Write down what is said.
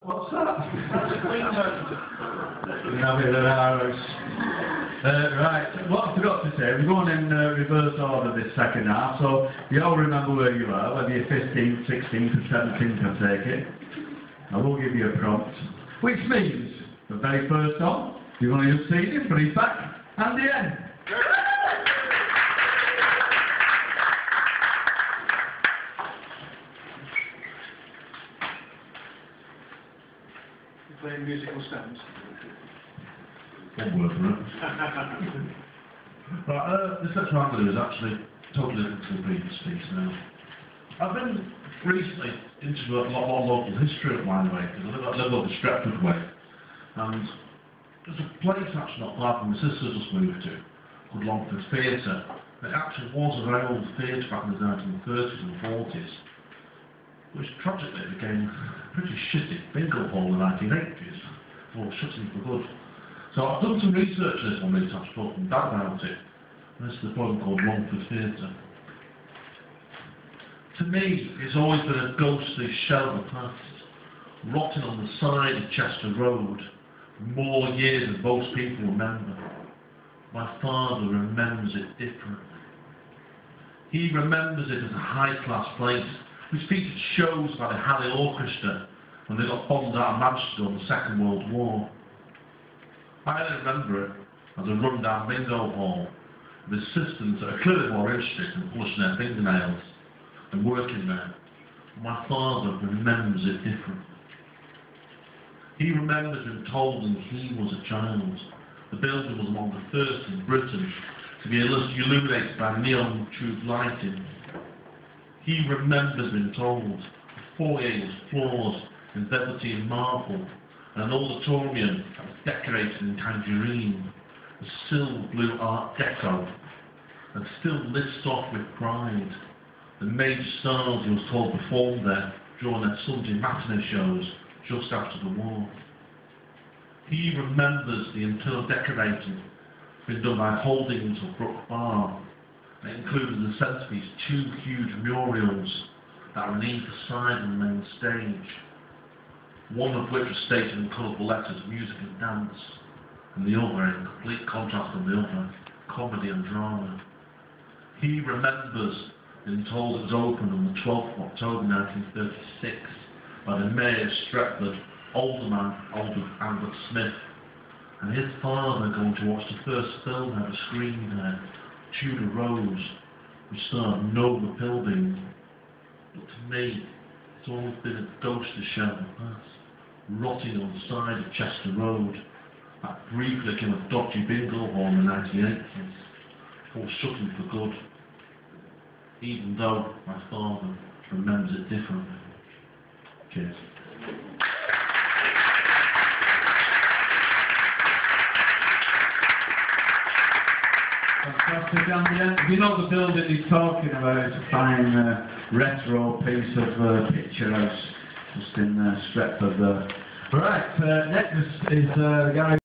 What's that? That's a clean note. Right, what I forgot to say, we're going in reverse order this second half, so you all remember where you are, whether you're 15th, 16th or 17th, I take it. I will give you a prompt, which means the very first song, you're going to just see him, but he's back, and the end. Playing musical stems. One word for it. Right, this next one I'm going to do is actually totally different to the previous piece now. I've been recently into a lot more local history of my way, because I live over Stretford way. And there's a place actually not far from my sister just moved to, called Longford Theatre. It actually was a very old theatre back in the 1930s and 40s. Which tragically became pretty shitty bingo hall in the 1980s, or shutting for good. So I've done some research on this one, really, I've spoken back about it, and this is the poem called Longford Theatre. To me, it's always been a ghostly shell of the past, rotting on the side of Chester Road, for more years than most people remember. My father remembers it differently. He remembers it as a high-class place, which featured shows by the Halley Orchestra when they got bombed out of Manchester in the Second World War. I only remember it as a run-down bingo hall with assistants that are clearly more interested in polishing their fingernails and working there. My father remembers it differently. He remembers being told when he was a child the building was among the first in Britain to be illuminated by neon tube lighting. He remembers being told the foyer was floored in velveteen marble, and an auditorium that was decorated in tangerine, a still blue art deco, and still list off with pride. The major stars he was told performed there during their Sunday matinee shows just after the war. He remembers the internal decorating being done by Holdings of Brook Bar. It included in the centrepiece 2 huge murals that are on either side of the main stage, one of which was stated in colourful letters, music and dance, and the other, in complete contrast from the other, comedy and drama. He remembers being told it was opened on the 12th of October 1936 by the Mayor of Stretford, Alderman Albert Smith, and his father going to watch the first film ever screened there, Tudor Rose, which starred Nova Pilbeam. But to me, it's always been a ghostly shell of the past, rotting on the side of Chester Road, that briefly became a dodgy bingo hall in the 1980s, before shutting for good, even though my father remembers it differently. Cheers. Fantastic, and you know the building he's talking about, it's a fine retro piece of picture house just in Stretford there. Right, next is the guy